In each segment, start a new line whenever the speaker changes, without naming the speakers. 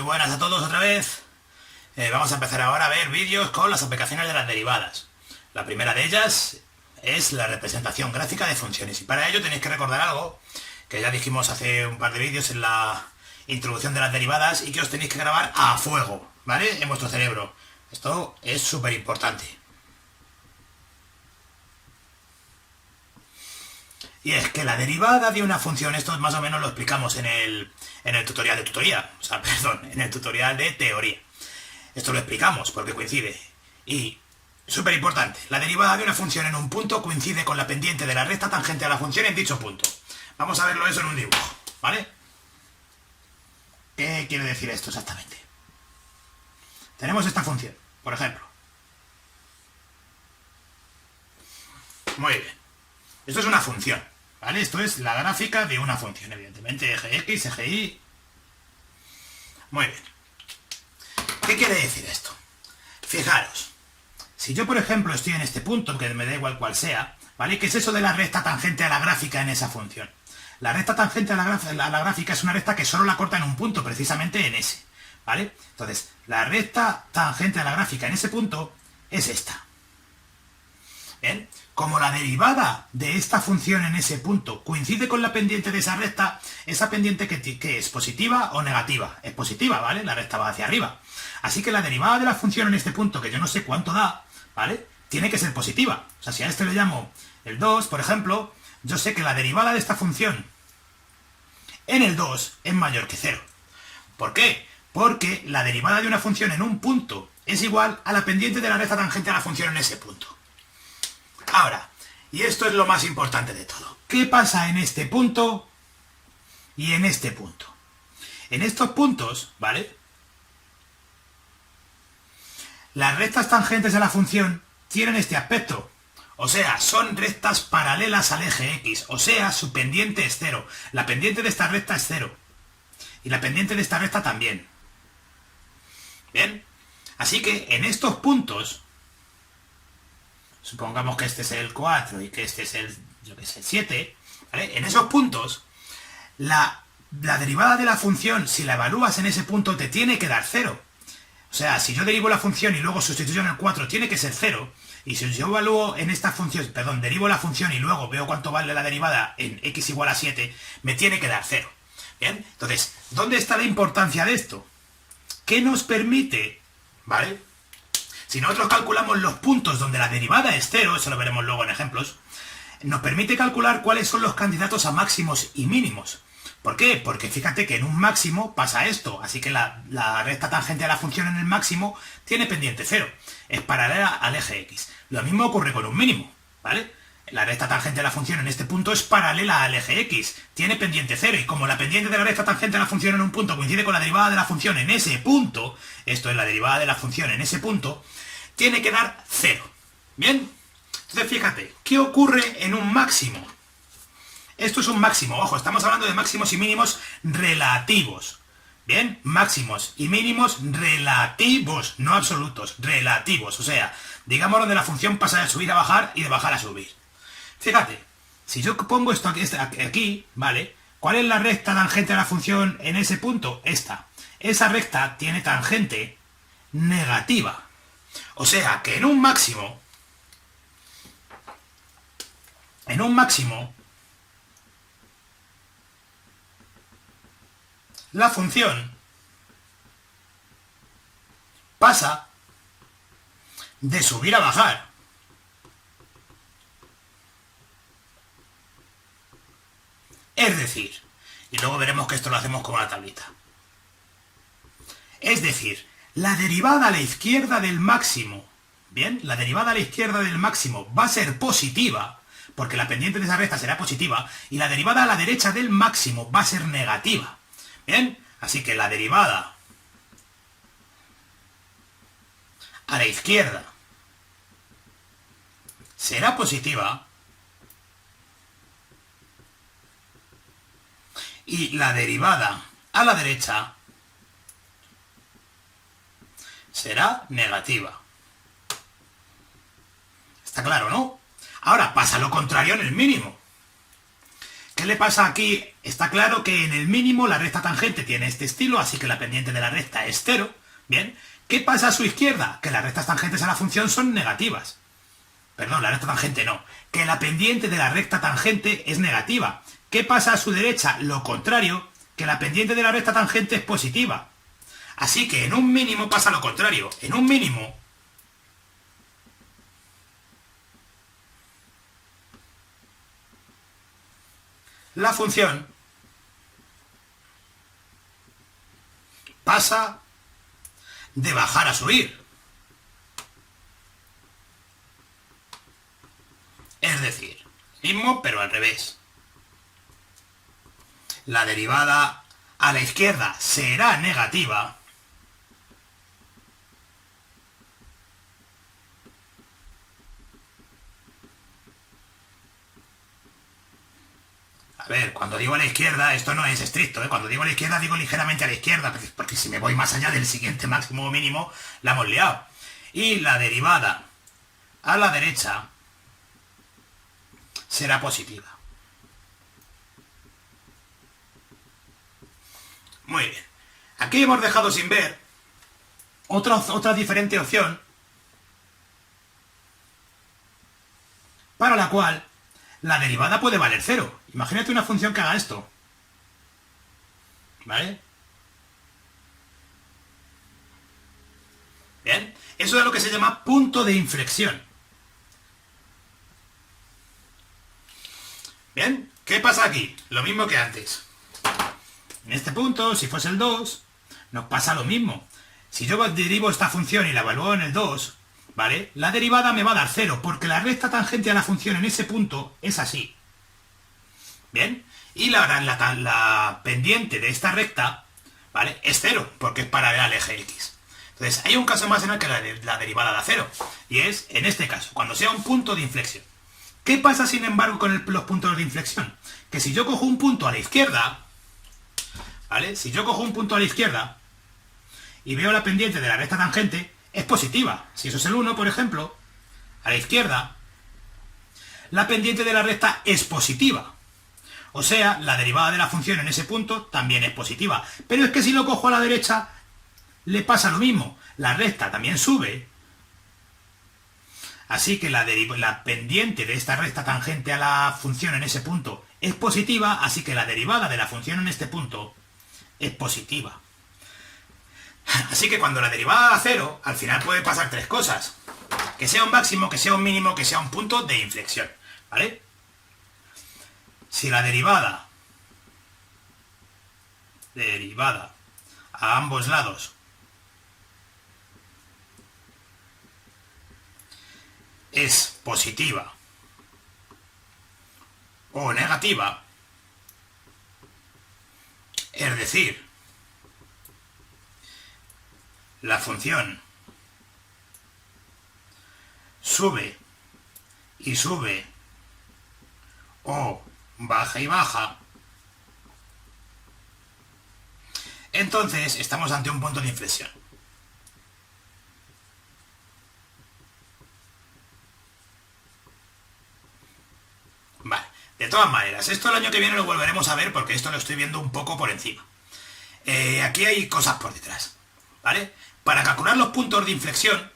buenas a todos otra vez. Vamos a empezar ahora a ver vídeos con las aplicaciones de las derivadas. La primera de ellas es la representación gráfica de funciones. Y para ello tenéis que recordar algo que ya dijimos hace un par de vídeos en la introducción de las derivadas y que os tenéis que grabar a fuego, ¿vale? En vuestro cerebro. Esto es súper importante. Y es que la derivada de una función, esto más o menos lo explicamos en el tutorial de tutoría, o sea, perdón, en el tutorial de teoría. Esto lo explicamos porque coincide. Y, súper importante, la derivada de una función en un punto coincide con la pendiente de la recta tangente a la función en dicho punto. Vamos a verlo eso en un dibujo, ¿vale? ¿Qué quiere decir esto exactamente? Tenemos esta función, por ejemplo. Muy bien. Esto es una función, ¿vale? Esto es la gráfica de una función, evidentemente, eje X, eje Y. Muy bien. ¿Qué quiere decir esto? Fijaros, si yo, por ejemplo, estoy en este punto, que me da igual cuál sea, ¿vale? ¿Qué es eso de la recta tangente a la gráfica en esa función? La recta tangente a la gráfica es una recta que solo la corta en un punto, precisamente en ese, ¿vale? Entonces, la recta tangente a la gráfica en ese punto es esta. ¿Bien? Como la derivada de esta función en ese punto coincide con la pendiente de esa recta, esa pendiente que es positiva o negativa. Es positiva, ¿vale? La recta va hacia arriba. Así que la derivada de la función en este punto, que yo no sé cuánto da, ¿vale? Tiene que ser positiva. O sea, si a este le llamo el 2, por ejemplo, yo sé que la derivada de esta función en el 2 es mayor que 0. ¿Por qué? Porque la derivada de una función en un punto es igual a la pendiente de la recta tangente a la función en ese punto. Ahora, y esto es lo más importante de todo. ¿Qué pasa en este punto y en este punto? En estos puntos, ¿vale? Las rectas tangentes a la función tienen este aspecto. O sea, son rectas paralelas al eje X. O sea, su pendiente es 0. La pendiente de esta recta es 0. Y la pendiente de esta recta también. ¿Bien? Así que en estos puntos, supongamos que este es el 4 y que este es el, yo que sé, el 7, ¿vale? En esos puntos, la derivada de la función, si la evalúas en ese punto, te tiene que dar 0. O sea, si yo derivo la función y luego sustituyo en el 4, tiene que ser 0. Y si yo evalúo en esta función, perdón, derivo la función y luego veo cuánto vale la derivada en x igual a 7, me tiene que dar 0. ¿Bien? Entonces, ¿dónde está la importancia de esto? ¿Qué nos permite, ¿vale? Si nosotros calculamos los puntos donde la derivada es 0, eso lo veremos luego en ejemplos, nos permite calcular cuáles son los candidatos a máximos y mínimos. ¿Por qué? Porque fíjate que en un máximo pasa esto, así que la recta tangente a la función en el máximo tiene pendiente 0, es paralela al eje X. Lo mismo ocurre con un mínimo, ¿vale? La recta tangente a la función en este punto es paralela al eje X, tiene pendiente 0, y como la pendiente de la recta tangente a la función en un punto coincide con la derivada de la función en ese punto, esto es la derivada de la función en ese punto, tiene que dar 0. ¿Bien? Entonces fíjate, ¿qué ocurre en un máximo? Esto es un máximo, ojo, estamos hablando de máximos y mínimos relativos. ¿Bien? Máximos y mínimos relativos, no absolutos, relativos. O sea, digamos donde la función pasa de subir a bajar y de bajar a subir. Fíjate, si yo pongo esto aquí, ¿vale? ¿Cuál es la recta tangente a la función en ese punto? Esta. Esa recta tiene tangente negativa. O sea, que en un máximo, la función pasa de subir a bajar. Es decir, y luego veremos que esto lo hacemos con una tablita. Es decir, la derivada a la izquierda del máximo, ¿bien? La derivada a la izquierda del máximo va a ser positiva, porque la pendiente de esa recta será positiva, y la derivada a la derecha del máximo va a ser negativa. ¿Bien? Así que la derivada a la izquierda será positiva y la derivada a la derecha será negativa. Está claro, ¿no? Ahora pasa lo contrario en el mínimo. ¿qué le pasa aquí? Está claro que en el mínimo la recta tangente tiene este estilo, así que la pendiente de la recta es 0. Bien. ¿Qué pasa a su izquierda? Que las rectas tangentes a la función son negativas. Perdón, la recta tangente no. Que la pendiente de la recta tangente es negativa. ¿Qué pasa a su derecha? Lo contrario, que la pendiente de la recta tangente es positiva. Así que en un mínimo pasa lo contrario. En un mínimo, la función pasa de bajar a subir. Es decir, mismo pero al revés. La derivada a la izquierda será negativa. A ver, cuando digo a la izquierda, esto no es estricto, ¿eh? Cuando digo a la izquierda, digo ligeramente a la izquierda, porque si me voy más allá del siguiente máximo o mínimo, la hemos liado. Y la derivada a la derecha será positiva. Muy bien. Aquí hemos dejado sin ver otra diferente opción para la cual la derivada puede valer 0. Imagínate una función que haga esto. ¿Vale? Bien. Eso es lo que se llama punto de inflexión. Bien. ¿Qué pasa aquí? Lo mismo que antes. En este punto, si fuese el 2, nos pasa lo mismo. Si yo derivo esta función y la evalúo en el 2, ¿vale? La derivada me va a dar 0, porque la recta tangente a la función en ese punto es así. ¿Bien? Y la pendiente de esta recta, ¿vale? Es 0, porque es paralela al eje X. Entonces, hay un caso más en el que la derivada da 0. Y es, en este caso, cuando sea un punto de inflexión. ¿Qué pasa, sin embargo, con los puntos de inflexión? Que si yo cojo un punto a la izquierda, ¿vale? Si yo cojo un punto a la izquierda y veo la pendiente de la recta tangente, es positiva. Si eso es el 1, por ejemplo, a la izquierda, la pendiente de la recta es positiva. O sea, la derivada de la función en ese punto también es positiva. Pero es que si lo cojo a la derecha, le pasa lo mismo. La recta también sube. Así que la pendiente de esta recta tangente a la función en ese punto es positiva, así que la derivada de la función en este punto es positiva. Así que cuando la derivada da 0, al final puede pasar 3 cosas. Que sea un máximo, que sea un mínimo, que sea un punto de inflexión. ¿Vale? Si la derivada a ambos lados es positiva o negativa, es decir, la función sube y sube o baja y baja, entonces estamos ante un punto de inflexión. Vale, de todas maneras, esto el año que viene lo volveremos a ver porque esto lo estoy viendo un poco por encima. Aquí hay cosas por detrás, ¿vale? Para calcular los puntos de inflexión,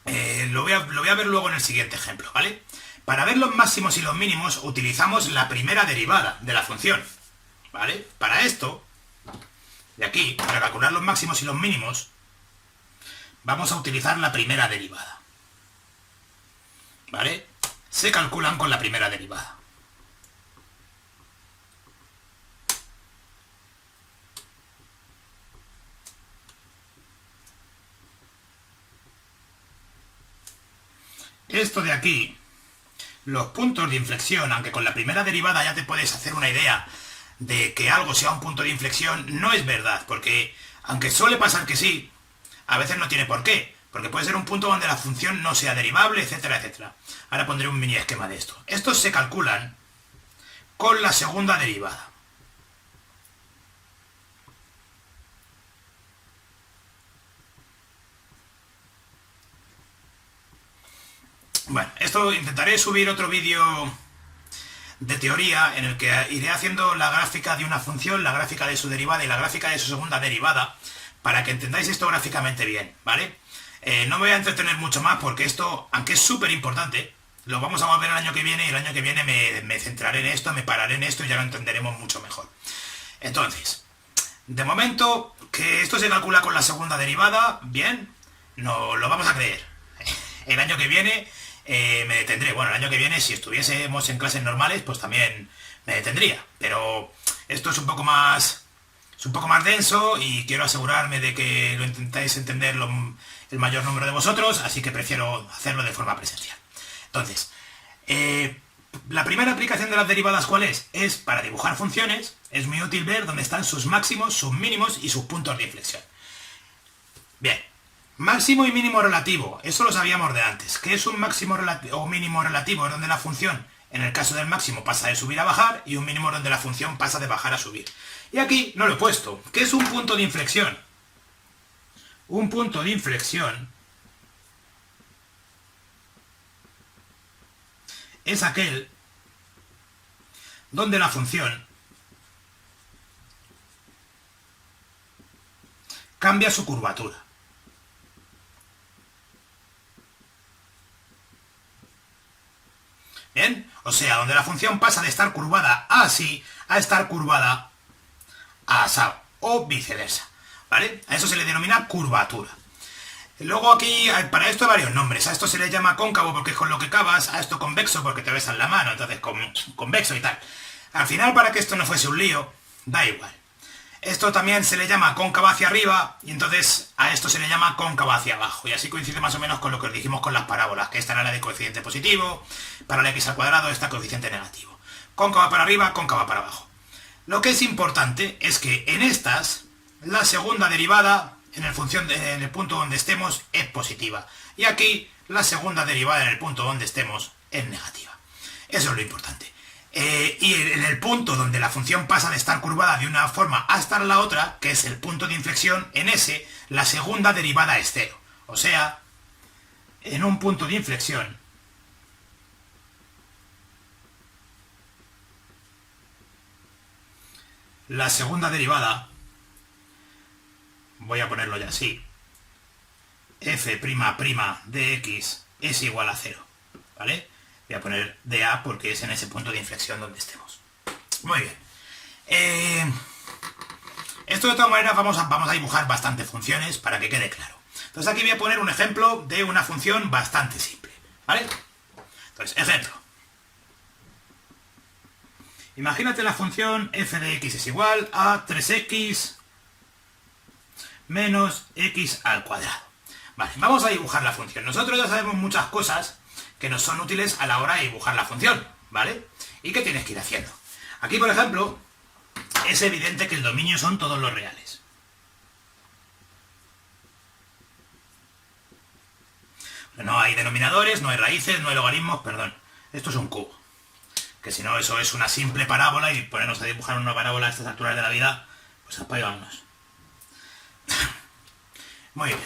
lo voy a ver luego en el siguiente ejemplo, ¿vale? Para ver los máximos y los mínimos utilizamos la primera derivada de la función, ¿vale? Para esto, de aquí, para calcular los máximos y los mínimos, vamos a utilizar la primera derivada, ¿vale? Se calculan con la primera derivada. Esto de aquí, los puntos de inflexión, aunque con la primera derivada ya te puedes hacer una idea de que algo sea un punto de inflexión, no es verdad, porque aunque suele pasar que sí, a veces no tiene por qué, porque puede ser un punto donde la función no sea derivable, etcétera, etcétera. Ahora pondré un mini esquema de esto. Estos se calculan con la segunda derivada. Bueno, esto intentaré subir otro vídeo de teoría en el que iré haciendo la gráfica de una función, la gráfica de su derivada y la gráfica de su segunda derivada, para que entendáis esto gráficamente bien, ¿vale? No me voy a entretener mucho más porque esto, aunque es súper importante, lo vamos a volver el año que viene y el año que viene me centraré en esto, me pararé en esto y ya lo entenderemos mucho mejor. Entonces, de momento, que esto se calcula con la segunda derivada, bien, no lo vamos a creer. El año que viene me detendré. Bueno, el año que viene, si estuviésemos en clases normales, pues también me detendría. Pero esto es un poco más denso y quiero asegurarme de que lo intentáis entender el mayor número de vosotros, así que prefiero hacerlo de forma presencial. Entonces, la primera aplicación de las derivadas, ¿cuál es? Es para dibujar funciones. Es muy útil ver dónde están sus máximos, sus mínimos y sus puntos de inflexión. Bien, máximo y mínimo relativo, eso lo sabíamos de antes. ¿Qué es un máximo o mínimo relativo? Es donde la función, en el caso del máximo, pasa de subir a bajar, y un mínimo donde la función pasa de bajar a subir. Y aquí no lo he puesto. ¿Qué es un punto de inflexión? Un punto de inflexión es aquel donde la función cambia su curvatura. ¿Bien? O sea, donde la función pasa de estar curvada así a estar curvada a asado, o viceversa, ¿vale? A eso se le denomina curvatura. Luego aquí, para esto hay varios nombres. A esto se le llama cóncavo porque es con lo que cavas, a esto convexo porque te besas la mano, entonces convexo y tal. Al final, para que esto no fuese un lío, da igual. Esto también se le llama cóncava hacia arriba y entonces a esto se le llama cóncava hacia abajo. Y así coincide más o menos con lo que os dijimos con las parábolas, que esta era la de coeficiente positivo, para la x al cuadrado esta coeficiente negativo. Cóncava para arriba, cóncava para abajo. Lo que es importante es que en estas, la segunda derivada en el punto donde estemos es positiva. Y aquí la segunda derivada en el punto donde estemos es negativa. Eso es lo importante. Y en el punto donde la función pasa de estar curvada de una forma a estar la otra, que es el punto de inflexión, en ese, la segunda derivada es cero. O sea, en un punto de inflexión, la segunda derivada, voy a ponerlo ya así, f' de x es igual a 0, ¿vale? Voy a poner dA porque es en ese punto de inflexión donde estemos. Muy bien. Esto de todas maneras vamos a dibujar bastantes funciones para que quede claro. Entonces aquí voy a poner un ejemplo de una función bastante simple, ¿vale? Entonces, ejemplo. Imagínate la función f de x es igual a 3x menos x al cuadrado. Vale, vamos a dibujar la función. Nosotros ya sabemos muchas cosas que nos son útiles a la hora de dibujar la función, ¿vale? ¿Y qué tienes que ir haciendo? Aquí, por ejemplo, es evidente que el dominio son todos los reales. No hay denominadores, no hay raíces, no hay logaritmos, perdón. Esto es un cubo. Que si no, eso es una simple parábola y ponernos a dibujar una parábola a estas alturas de la vida, pues apáganos. Muy bien.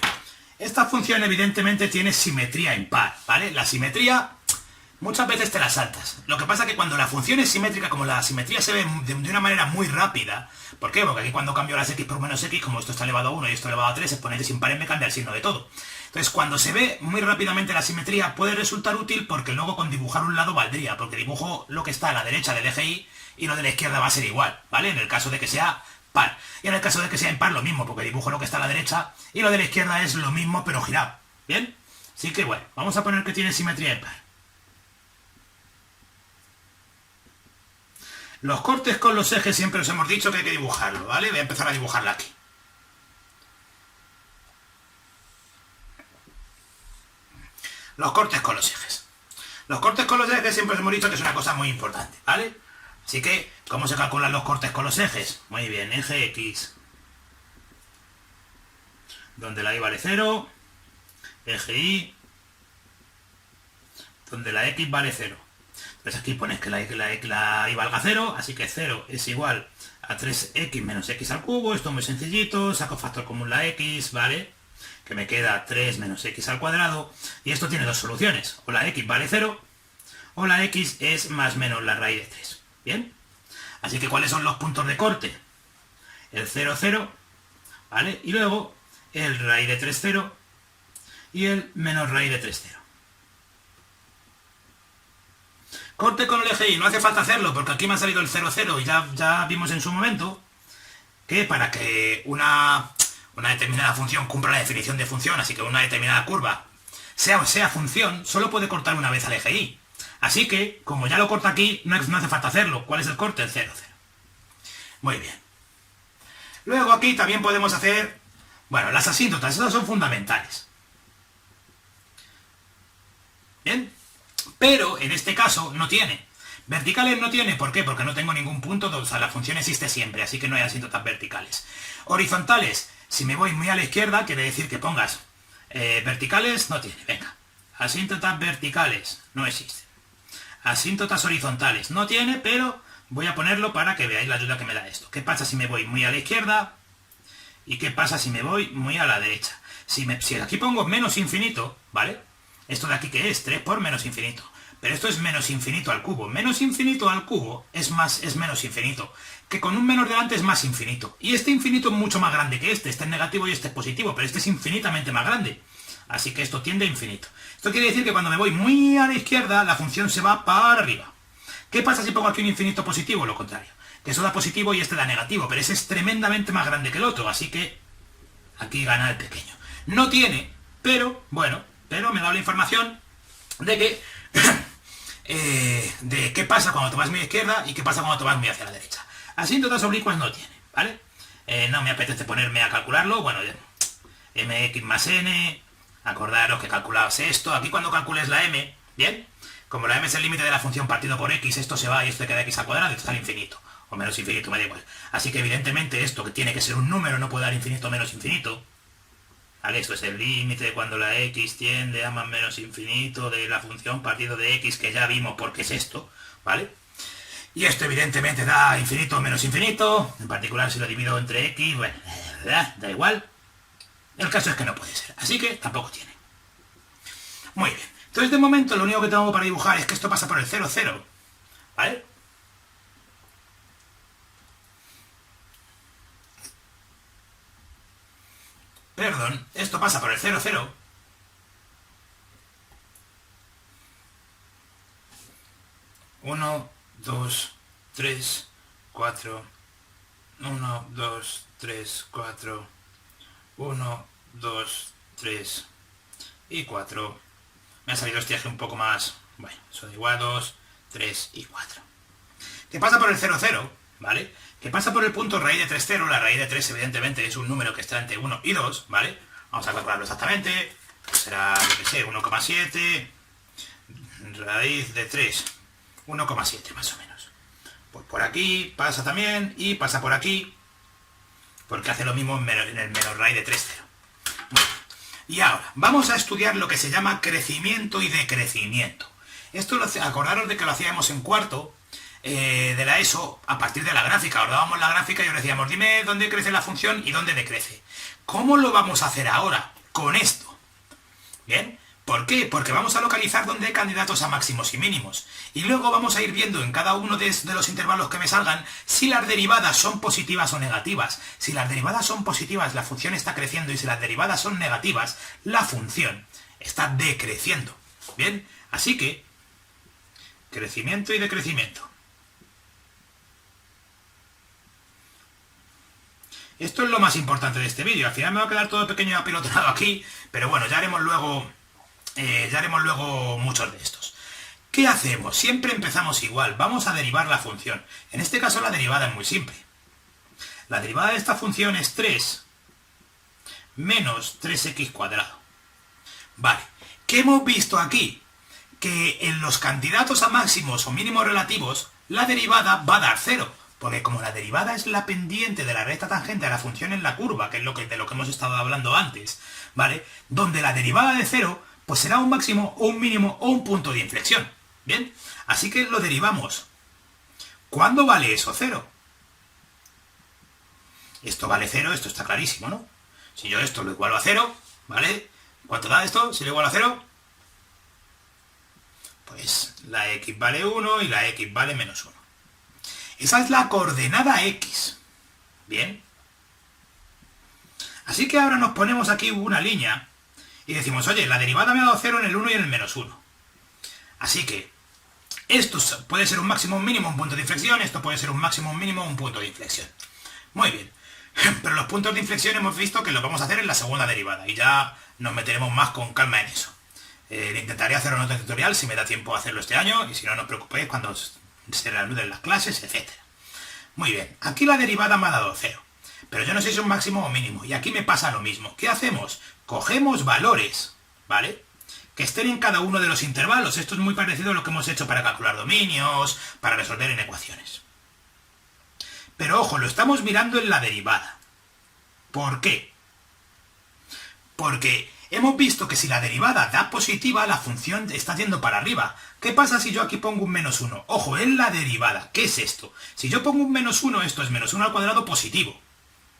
Esta función evidentemente tiene simetría impar, ¿vale? La simetría muchas veces te la saltas. Lo que pasa es que cuando la función es simétrica, como la simetría se ve de una manera muy rápida, ¿por qué? Porque aquí cuando cambio las x por menos x, como esto está elevado a 1 y esto elevado a 3, exponentes impares me cambia el signo de todo. Entonces, cuando se ve muy rápidamente la simetría, puede resultar útil porque luego con dibujar un lado valdría, porque dibujo lo que está a la derecha del eje Y y lo de la izquierda va a ser igual, ¿vale? En el caso de que sea par. Y en el caso de que sea impar, lo mismo, porque dibujo lo que está a la derecha y lo de la izquierda es lo mismo, pero girado. ¿Bien? Así que bueno, vamos a poner que tiene simetría impar. Los cortes con los ejes siempre os hemos dicho que hay que dibujarlo, ¿vale? Voy a empezar a dibujarla aquí. Los cortes con los ejes. Los cortes con los ejes siempre os hemos dicho que es una cosa muy importante, ¿vale? Así que, ¿cómo se calculan los cortes con los ejes? Muy bien, eje X, donde la Y vale 0, eje Y, donde la X vale 0. Entonces aquí pones que la Y valga 0, así que 0 es igual a 3x menos x al cubo. Esto es muy sencillito, saco factor común la x, ¿vale? Que me queda 3 menos x al cuadrado. Y esto tiene dos soluciones, o la x vale 0, o la x es más menos la raíz de 3. ¿Bien? Así que ¿cuáles son los puntos de corte? El 0, 0, ¿vale? Y luego el raíz de 3, 0 y el menos raíz de 3, 0. Corte con el eje Y, no hace falta hacerlo porque aquí me ha salido el 0, 0 y ya vimos en su momento que para que una determinada función cumpla la definición de función, así que una determinada curva sea función, solo puede cortar una vez al eje Y. Así que, como ya lo corta aquí, no hace falta hacerlo. ¿Cuál es el corte? El 0, 0. Muy bien. Luego aquí también podemos hacer, bueno, las asíntotas, esas son fundamentales. ¿Bien? Pero en este caso no tiene. Verticales no tiene, ¿por qué? Porque no tengo ningún punto, o sea, la función existe siempre, así que no hay asíntotas verticales. Horizontales, si me voy muy a la izquierda, quiere decir que pongas verticales, no tiene, venga. Asíntotas verticales, no existen. Asíntotas horizontales, no tiene, pero voy a ponerlo para que veáis la ayuda que me da esto. ¿Qué pasa si me voy muy a la izquierda? ¿Y qué pasa si me voy muy a la derecha? Si aquí pongo menos infinito, ¿vale? Esto de aquí que es 3 por menos infinito. Pero esto es menos infinito al cubo. Menos infinito al cubo es menos infinito. Que con un menos delante es más infinito. Y este infinito es mucho más grande que este. Este es negativo y este es positivo, pero este es infinitamente más grande. Así que esto tiende a infinito. Esto quiere decir que cuando me voy muy a la izquierda, la función se va para arriba. ¿Qué pasa si pongo aquí un infinito positivo? Lo contrario. Que eso da positivo y este da negativo, pero ese es tremendamente más grande que el otro. Así que aquí gana el pequeño. No tiene, pero, bueno, pero me da la información de que de qué pasa cuando te vas muy a la izquierda y qué pasa cuando te vas muy hacia la derecha. Asíntotas oblicuas no tiene, ¿vale? No me apetece ponerme a calcularlo. Bueno, mx más n, acordaros que calculaos esto. Aquí cuando calcules la m, ¿bien? Como la m es el límite de la función partido por x, esto se va y esto queda x al cuadrado y esto está al infinito. O menos infinito, me da igual. Así que evidentemente esto, que tiene que ser un número, no puede dar infinito o menos infinito. ¿Vale? Esto es el límite cuando la x tiende a más menos infinito de la función partido de x, que ya vimos porque es esto, ¿vale? Y esto evidentemente da infinito o menos infinito, en particular si lo divido entre x, bueno, da igual. El caso es que no puede ser, así que tampoco tiene. Muy bien, entonces de momento lo único que tengo para dibujar es que esto pasa por el 0, 0, ¿vale? Perdón, esto pasa por el 0, 0. Uno, 2, 3, 4. 1, 2, 3, 4. 1, 2, 3 y 4. Me ha salido este eje un poco más. Bueno, eso da igual, 2, 3 y 4. ¿Qué pasa por el 0, 0? ¿Vale? Que pasa por el punto raíz de 3, 0, la raíz de 3 evidentemente es un número que está entre 1 y 2, ¿vale? Vamos a calcularlo exactamente, será, yo que sé, 1,7, raíz de 3, 1,7 más o menos. Pues por aquí pasa también y pasa por aquí, porque hace lo mismo en el menos raíz de 3, 0. Bueno, y ahora, vamos a estudiar lo que se llama crecimiento y decrecimiento. Esto, acordaros de que lo hacíamos en cuarto, de la ESO, a partir de la gráfica. Os dábamos la gráfica y os decíamos, dime dónde crece la función y dónde decrece. ¿Cómo lo vamos a hacer ahora? Con esto. ¿Bien? ¿Por qué? Porque vamos a localizar dónde hay candidatos a máximos y mínimos. Y luego vamos a ir viendo en cada uno de los intervalos que me salgan si las derivadas son positivas o negativas. Si las derivadas son positivas, la función está creciendo, y si las derivadas son negativas, la función está decreciendo. ¿Bien? Así que, crecimiento y decrecimiento. Esto es lo más importante de este vídeo. Al final me va a quedar todo pequeño y apilotonado aquí, pero bueno, ya haremos luego muchos de estos. ¿Qué hacemos? Siempre empezamos igual. Vamos a derivar la función. En este caso la derivada es muy simple. La derivada de esta función es 3 menos 3x cuadrado. Vale. ¿Qué hemos visto aquí? Que en los candidatos a máximos o mínimos relativos, la derivada va a dar 0. Porque como la derivada es la pendiente de la recta tangente a la función en la curva, que es de lo que hemos estado hablando antes, ¿vale? Donde la derivada de 0, pues será un máximo o un mínimo o un punto de inflexión. ¿Bien? Así que lo derivamos. ¿Cuándo vale eso 0? Esto vale 0, esto está clarísimo, ¿no? Si yo esto lo igualo a 0, ¿vale? ¿Cuánto da esto si lo igualo a 0? Pues la x vale 1 y la x vale menos 1. Esa es la coordenada x. Bien. Así que ahora nos ponemos aquí una línea y decimos, oye, la derivada me ha dado 0 en el 1 y en el menos 1. Así que esto puede ser un máximo, un mínimo, un punto de inflexión, esto puede ser un máximo, un mínimo, un punto de inflexión. Muy bien. Pero los puntos de inflexión hemos visto que los vamos a hacer en la segunda derivada y ya nos meteremos más con calma en eso. Intentaré hacer un otro tutorial si me da tiempo a hacerlo este año y si no, no os preocupéis cuando se reanuden las clases, etc. Muy bien, aquí la derivada me ha dado 0, pero yo no sé si es un máximo o mínimo y aquí me pasa lo mismo. ¿Qué hacemos? Cogemos valores, ¿vale?, que estén en cada uno de los intervalos. Esto es muy parecido a lo que hemos hecho para calcular dominios, para resolver en ecuaciones. Pero ojo, lo estamos mirando en la derivada. ¿Por qué? Porque hemos visto que si la derivada da positiva, la función está yendo para arriba. ¿Qué pasa si yo aquí pongo un menos 1? Ojo, en la derivada. ¿Qué es esto? Si yo pongo un menos 1, esto es menos 1 al cuadrado positivo.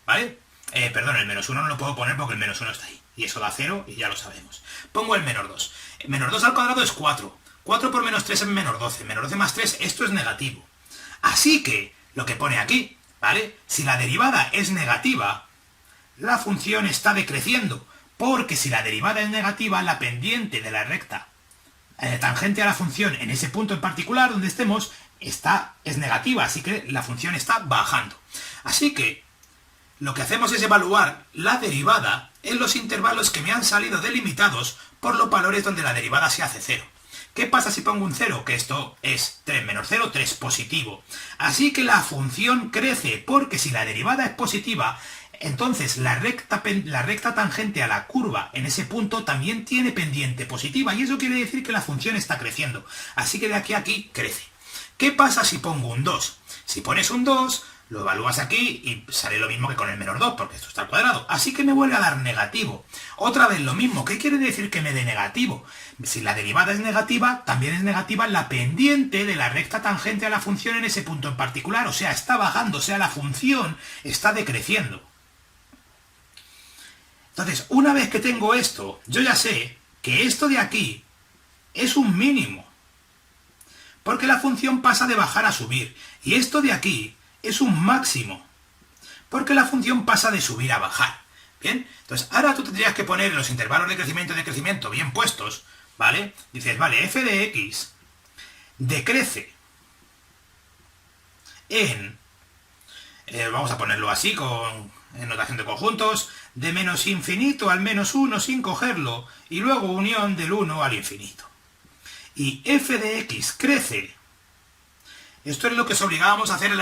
¿Vale? Perdón, el menos 1 no lo puedo poner porque el menos 1 está ahí. Y eso da 0 y ya lo sabemos. Pongo el menos 2. El menos 2 al cuadrado es 4. 4 por menos 3 es menos 12. Menos 12 más 3, esto es negativo. Así que, lo que pone aquí, ¿vale? Si la derivada es negativa, la función está decreciendo. Porque si la derivada es negativa, la pendiente de la recta tangente a la función en ese punto en particular donde estemos es negativa. Así que la función está bajando. Así que lo que hacemos es evaluar la derivada en los intervalos que me han salido delimitados por los valores donde la derivada se hace 0. ¿Qué pasa si pongo un 0? Que esto es 3 menos 0, 3 positivo. Así que la función crece, porque si la derivada es positiva, entonces la recta tangente a la curva en ese punto también tiene pendiente positiva. Y eso quiere decir que la función está creciendo. Así que de aquí a aquí crece. ¿Qué pasa si pongo un 2? Si pones un 2... lo evalúas aquí y sale lo mismo que con el menos 2, porque esto está al cuadrado. Así que me vuelve a dar negativo. Otra vez lo mismo. ¿Qué quiere decir que me dé negativo? Si la derivada es negativa, también es negativa la pendiente de la recta tangente a la función en ese punto en particular. O sea, está bajando, o sea, la función está decreciendo. Entonces, una vez que tengo esto, yo ya sé que esto de aquí es un mínimo. Porque la función pasa de bajar a subir. Y esto de aquí es un máximo, porque la función pasa de subir a bajar. Bien, entonces ahora tú tendrías que poner los intervalos de crecimiento y decrecimiento bien puestos, ¿vale? Dices, vale, f de x decrece en, vamos a ponerlo así, en notación de conjuntos, de menos infinito al menos 1 sin cogerlo, y luego unión del 1 al infinito. Y f de x crece. Esto es lo que os obligábamos a hacer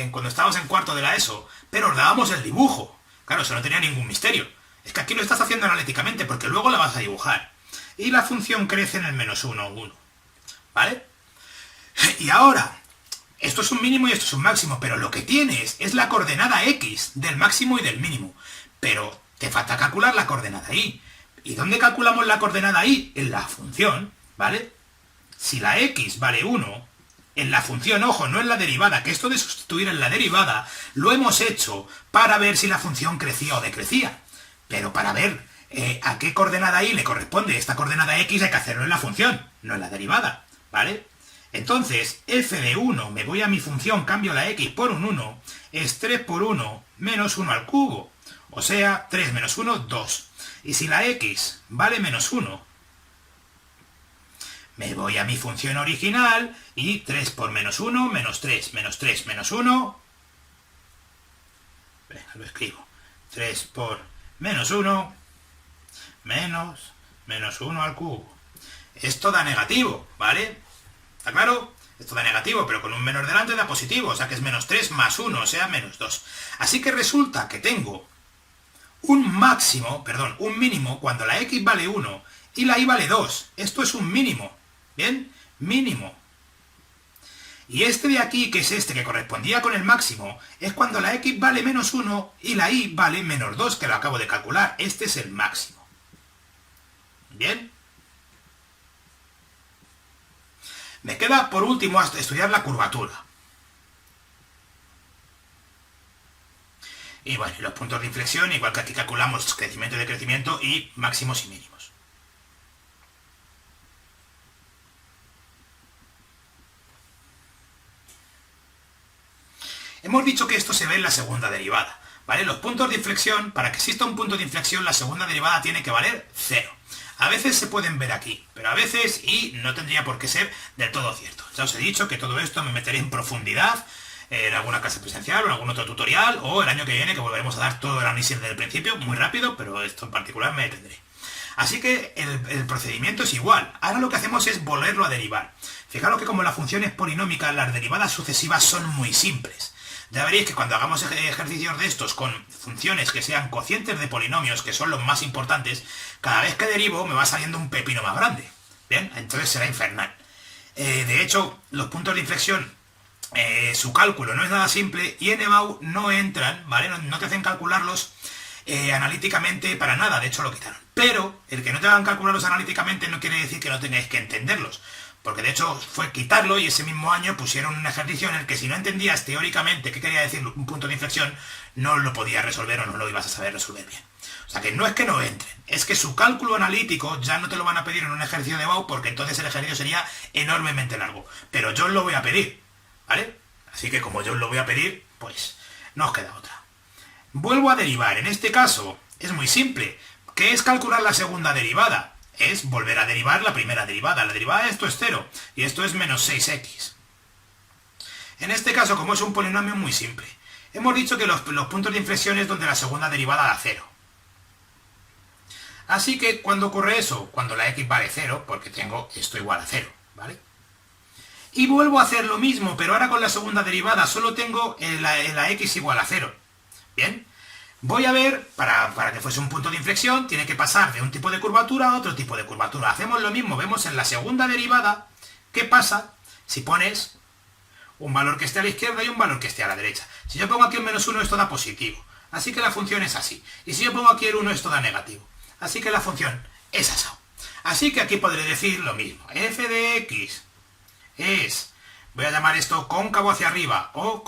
cuando estábamos en cuarto de la ESO, pero os dábamos el dibujo. Claro, eso no tenía ningún misterio. Es que aquí lo estás haciendo analíticamente, porque luego la vas a dibujar. Y la función crece en el menos 1, 1. ¿Vale? Y ahora, esto es un mínimo y esto es un máximo, pero lo que tienes es la coordenada x del máximo y del mínimo. Pero te falta calcular la coordenada y. ¿Y dónde calculamos la coordenada y? En la función, ¿vale? Si la x vale 1... en la función, ojo, no en la derivada, que esto de sustituir en la derivada lo hemos hecho para ver si la función crecía o decrecía. Pero para ver a qué coordenada y le corresponde esta coordenada x hay que hacerlo en la función, no en la derivada, ¿vale? Entonces, f de 1, me voy a mi función, cambio la x por un 1, es 3 por 1 menos 1 al cubo. O sea, 3 menos 1, 2. Y si la x vale menos 1, me voy a mi función original y 3 por menos 1, menos 3, menos 3, menos 1. Venga, lo escribo. 3 por menos 1, menos 1 al cubo. Esto da negativo, ¿vale? ¿Está claro? Esto da negativo, pero con un menos delante da positivo, o sea que es menos 3 más 1, o sea, menos 2. Así que resulta que tengo un mínimo cuando la x vale 1 y la y vale 2. Esto es un mínimo. ¿Bien? Mínimo. Y este de aquí, que es este que correspondía con el máximo, es cuando la x vale menos 1 y la y vale menos 2, que lo acabo de calcular. Este es el máximo. ¿Bien? Me queda por último hasta estudiar la curvatura. Y bueno, los puntos de inflexión, igual que aquí calculamos crecimiento y decrecimiento y máximos y mínimos. Hemos dicho que esto se ve en la segunda derivada, ¿vale? Los puntos de inflexión, para que exista un punto de inflexión, la segunda derivada tiene que valer 0. A veces se pueden ver aquí, pero a veces, y no tendría por qué ser del todo cierto. Ya os he dicho que todo esto me meteré en profundidad en alguna clase presencial o en algún otro tutorial, o el año que viene, que volveremos a dar todo el análisis desde el principio, muy rápido, pero esto en particular me detendré. Así que el procedimiento es igual. Ahora lo que hacemos es volverlo a derivar. Fijaros que como la función es polinómica, las derivadas sucesivas son muy simples. Ya veréis que cuando hagamos ejercicios de estos con funciones que sean cocientes de polinomios, que son los más importantes, cada vez que derivo me va saliendo un pepino más grande. Bien, entonces será infernal. De hecho, los puntos de inflexión, su cálculo no es nada simple y en EBAU no entran, ¿vale? No te hacen calcularlos analíticamente para nada, de hecho lo quitaron. Pero el que no te hagan calcularlos analíticamente no quiere decir que no tengáis que entenderlos. Porque de hecho fue quitarlo y ese mismo año pusieron un ejercicio en el que si no entendías teóricamente qué quería decir un punto de inflexión, no lo podías resolver o no lo ibas a saber resolver bien. O sea que no es que no entren, es que su cálculo analítico ya no te lo van a pedir en un ejercicio de EBAU porque entonces el ejercicio sería enormemente largo. Pero yo os lo voy a pedir, ¿vale? Así que como yo os lo voy a pedir, pues no os queda otra. Vuelvo a derivar, en este caso es muy simple. ¿Qué es calcular la segunda derivada? Es volver a derivar la primera derivada. La derivada de esto es 0 y esto es menos 6x. En este caso, como es un polinomio muy simple, hemos dicho que los puntos de inflexión es donde la segunda derivada da 0. Así que, ¿cuándo ocurre eso? Cuando la x vale 0, porque tengo esto igual a 0, ¿vale? Y vuelvo a hacer lo mismo, pero ahora con la segunda derivada solo tengo la x igual a 0. ¿Bien? Voy a ver, para que fuese un punto de inflexión, tiene que pasar de un tipo de curvatura a otro tipo de curvatura. Hacemos lo mismo, vemos en la segunda derivada qué pasa si pones un valor que esté a la izquierda y un valor que esté a la derecha. Si yo pongo aquí un menos 1, esto da positivo. Así que la función es así. Y si yo pongo aquí el 1, esto da negativo. Así que la función es así. Así que aquí podré decir lo mismo. F de x es, voy a llamar esto cóncavo hacia arriba o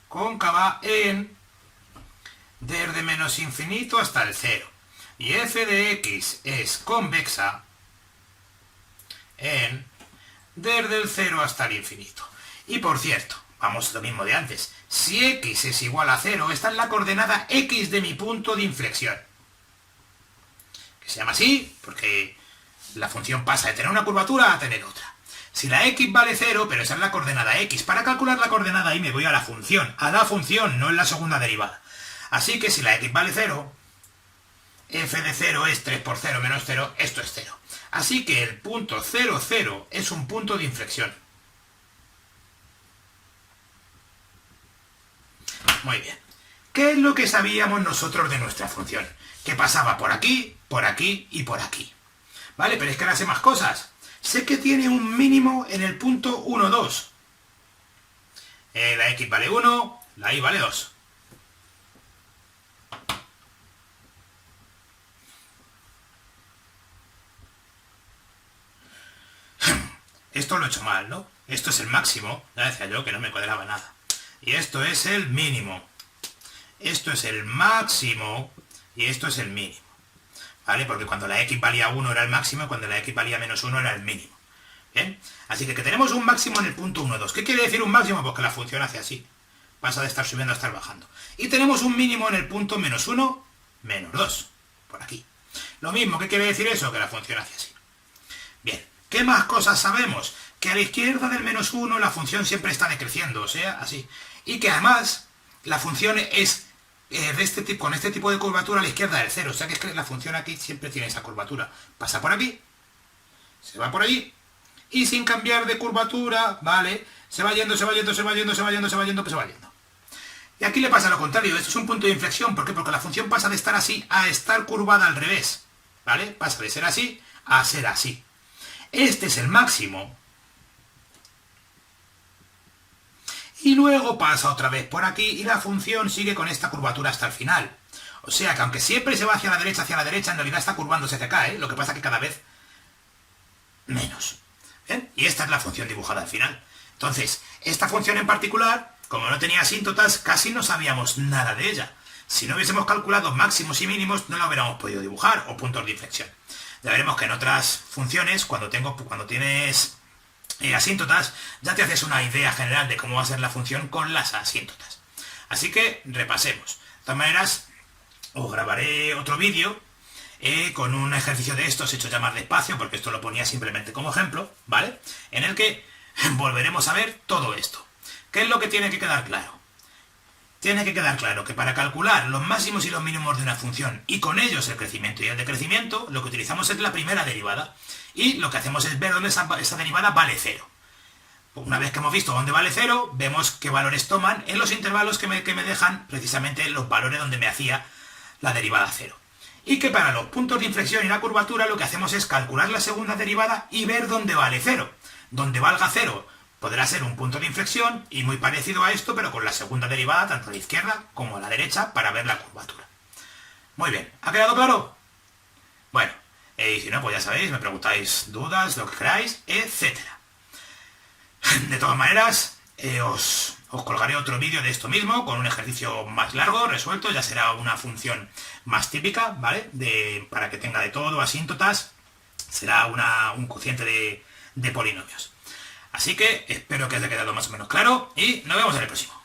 cóncava en desde menos infinito hasta el 0. Y f de x es convexa en desde el 0 hasta el infinito. Y por cierto, vamos lo mismo de antes. Si x es igual a 0, esta es la coordenada x de mi punto de inflexión. Que se llama así porque la función pasa de tener una curvatura a tener otra. Si la x vale 0, pero esa es la coordenada x. Para calcular la coordenada y me voy a la función, no en la segunda derivada. Así que si la x vale 0, f de 0 es 3 por 0 menos 0, esto es 0. Así que el punto 0, 0 es un punto de inflexión. Muy bien. ¿Qué es lo que sabíamos nosotros de nuestra función? Que pasaba por aquí y por aquí. ¿Vale? Pero es que ahora sé más cosas. Sé que tiene un mínimo en el punto 1, 2. La x vale 1, la y vale 2. Esto lo he hecho mal, ¿no? Esto es el máximo. Ya decía yo que no me cuadraba nada. Y esto es el mínimo. Esto es el máximo y esto es el mínimo. ¿Vale? Porque cuando la x valía 1 era el máximo y cuando la x valía menos 1 era el mínimo. ¿Bien? Así que tenemos un máximo en el punto 1, 2. ¿Qué quiere decir un máximo? Pues que la función hace así. Pasa de estar subiendo a estar bajando. Y tenemos un mínimo en el punto menos 1, menos 2. Por aquí. Lo mismo, ¿qué quiere decir eso? Que la función hace así. Bien. ¿Qué más cosas sabemos? Que a la izquierda del menos 1 la función siempre está decreciendo, o sea, así. Y que además la función es de este tipo, con este tipo de curvatura a la izquierda del 0. O sea que es que la función aquí siempre tiene esa curvatura. Pasa por aquí, se va por allí, y sin cambiar de curvatura, ¿vale? Se va yendo, se va yendo, se va yendo, se va yendo, se va yendo, pues se va yendo. Y aquí le pasa lo contrario, esto es un punto de inflexión. ¿Por qué? Porque la función pasa de estar así a estar curvada al revés. ¿Vale? Pasa de ser así a ser así. Este es el máximo. Y luego pasa otra vez por aquí y la función sigue con esta curvatura hasta el final. O sea que aunque siempre se va hacia la derecha, en realidad está curvándose hacia acá, ¿eh? Lo que pasa que cada vez menos. ¿Bien? Y esta es la función dibujada al final. Entonces, esta función en particular, como no tenía asíntotas, casi no sabíamos nada de ella. Si no hubiésemos calculado máximos y mínimos, no la hubiéramos podido dibujar, o puntos de inflexión. Ya veremos que en otras funciones, cuando tienes asíntotas, ya te haces una idea general de cómo va a ser la función con las asíntotas. Así que repasemos. De todas maneras, os grabaré otro vídeo con un ejercicio de estos hecho ya más despacio, porque esto lo ponía simplemente como ejemplo, ¿vale? En el que volveremos a ver todo esto. ¿Qué es lo que tiene que quedar claro? Tiene que quedar claro que para calcular los máximos y los mínimos de una función y con ellos el crecimiento y el decrecimiento, lo que utilizamos es la primera derivada y lo que hacemos es ver dónde esa derivada vale 0. Una vez que hemos visto dónde vale 0, vemos qué valores toman en los intervalos que me dejan precisamente los valores donde me hacía la derivada 0. Y que para los puntos de inflexión y la curvatura lo que hacemos es calcular la segunda derivada y ver dónde vale 0. Donde valga 0 podrá ser un punto de inflexión y muy parecido a esto, pero con la segunda derivada tanto a la izquierda como a la derecha para ver la curvatura. Muy bien, ¿ha quedado claro? Bueno, y si no, pues ya sabéis, me preguntáis dudas, lo que queráis, etc. De todas maneras, os colgaré otro vídeo de esto mismo, con un ejercicio más largo, resuelto, ya será una función más típica, ¿vale? Para que tenga de todo, asíntotas, será un cociente de polinomios. Así que espero que haya quedado más o menos claro y nos vemos en el próximo.